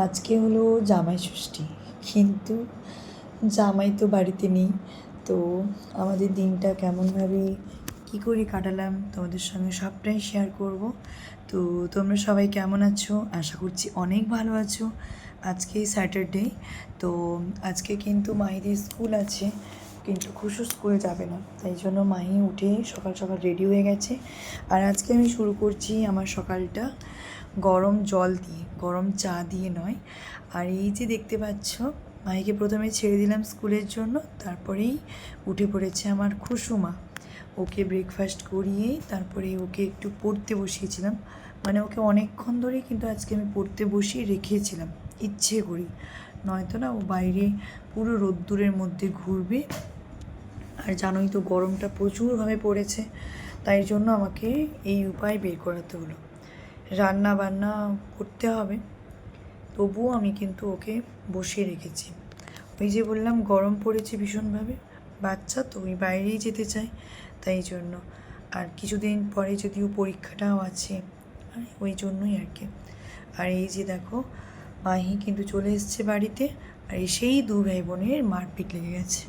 আজকে হলো জামাই ষষ্ঠী, কিন্তু জামাই তো বাড়িতে নেই। তো আমাদের দিনটা কেমনভাবে কী করে কাটালাম তোমাদের সঙ্গে সবটাই শেয়ার করব। তো তোমরা সবাই কেমন আছো? আশা করছি অনেক ভালো আছো। আজকে স্যাটারডে, তো আজকে কিন্তু মাহিদের স্কুল আছে, কিন্তু খুশু স্কুল যাবে না, তাই জন্য মাহি উঠে সকাল সকাল রেডি হয়ে গেছে। আর আজকে আমি শুরু করছি আমার সকালটা গরম জল দিয়ে, গরম চা দিয়ে নয়। আর এই যে দেখতে পাচ্ছ, মাহিকে প্রথমে ছেড়ে দিলাম স্কুলের জন্য, তারপরেই উঠে পড়েছে আমার খুশুমা। ওকে ব্রেকফাস্ট করিয়ে তারপরে ওকে একটু পড়তে বসিয়েছিলাম। মানে ওকে অনেকক্ষণ ধরেই কিন্তু আজকে আমি পড়তে বসিয়ে রেখেছিলাম ইচ্ছে করি, নয়তো না ও বাইরে পুরো রোদ্দুরের মধ্যে ঘুরবে। আর জানোই তো গরমটা প্রচুরভাবে পড়েছে, তাই জন্য আমাকে এই উপায় বের করাতে হলো। রান্না বান্না করতে হবে, তবুও আমি কিন্তু ওকে বসিয়ে রেখেছি। ওই যে বললাম গরম পড়েছে ভীষণভাবে, বাচ্চা তো ওই বাইরেই যেতে চায়, তাই জন্য। আর কিছুদিন পরে যদিও পরীক্ষাটাও আছে, ওই জন্যই আর কি। আর এই যে দেখো, মাহি কিন্তু চলে এসছে বাড়িতে, আর এসেই দু ভাই বোনের মারপিট লেগে গেছে।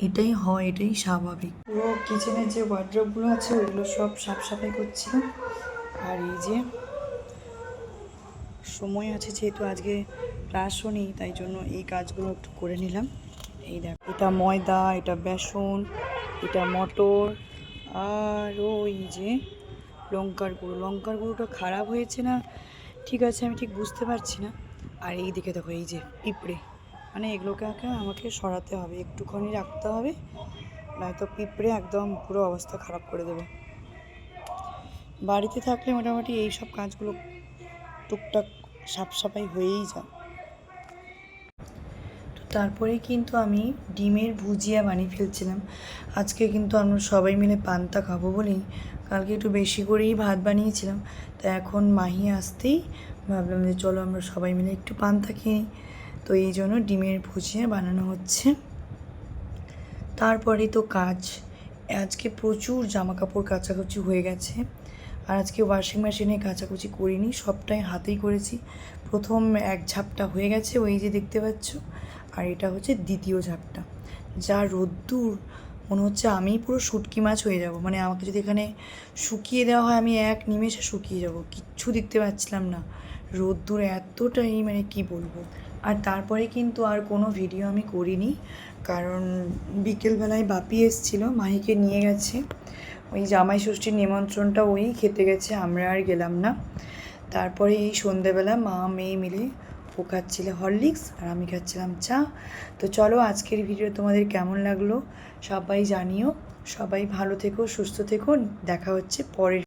এটাই হয়, এটাই স্বাভাবিক। পুরো কিচেনের যে ওয়ার্ড্রপগুলো আছে ওইগুলো সব সাফাই করছিলাম। আর এই যে সময় আছে যেহেতু আজকে ক্লাসও নেই, তাই জন্য এই কাজগুলো একটু করে নিলাম। এই দেখো, এটা ময়দা, এটা বেসন, এটা মটর, আর ওই যে লঙ্কার গুঁড়োটা খারাপ হয়েছে না ঠিক আছে আমি ঠিক বুঝতে পারছি না। আর এই দিকে দেখো, এই যে পিঁপড়ে, মানে এগুলোকে আমাকে সরাতে হবে, একটুখানি রাখতে হবে, নয়তো পিঁপড়ে একদম পুরো অবস্থা খারাপ করে দেবে। বাড়িতে থাকলে মোটামুটি এই সব কাজগুলো টুকটাক সাফাই হয়েই যায়। তো তারপরে কিন্তু আমি ডিমের ভুজিয়া বানিয়ে ফেলছিলাম। আজকে কিন্তু আমরা সবাই মিলে পান্তা খাবো বলেই কালকে একটু বেশি করেই ভাত বানিয়েছিলাম। তো এখন মাহি আসতেই ভাবলাম যে চলো আমরা সবাই মিলে একটু পান্তা খেয়ে নিই। তো এই জন্য ডিমের ভুজিয়া বানানো হচ্ছে। তারপরে তো কাজ, আজকে প্রচুর জামা কাপড় কাচাকুচি হয়ে গেছে। আর আজকে ওয়াশিং মেশিনে কাচাকুচি করিনি, সবটাই হাতেই করেছি। প্রথম এক ঝাপটা হয়ে গেছে, ওই যে দেখতে পাচ্ছ, আর এটা হচ্ছে দ্বিতীয় ঝাপটা। যা রোদ্দুর, মনে হচ্ছে আমি পুরো শুটকি মাছ হয়ে যাব। মানে আমাকে যদি এখানে শুকিয়ে দেওয়া হয়, আমি এক নিমেষে শুকিয়ে যাব, কিচ্ছু দেখতে পাচ্ছিলাম না, রোদ্দুর এতটাই, মানে কি বলবো। আর তারপরে কিন্তু আর কোনো ভিডিও আমি করিনি, কারণ বিকেলবেলায় বাপি এসেছিলো, মাহিকে নিয়ে গেছে, ওই জামাই ষষ্ঠীর নিমন্ত্রণটা ওই খেতে গেছে, আমরা আর গেলাম না। তারপরে এই সন্ধেবেলা মা মেয়ে মিলে, ও খাচ্ছিল হরলিক্স আর আমি খাচ্ছিলাম চা। তো চলো, আজকের ভিডিও তোমাদের কেমন লাগলো সবাই জানিও। সবাই ভালো থেকো, সুস্থ থেকো, দেখা হচ্ছে পরের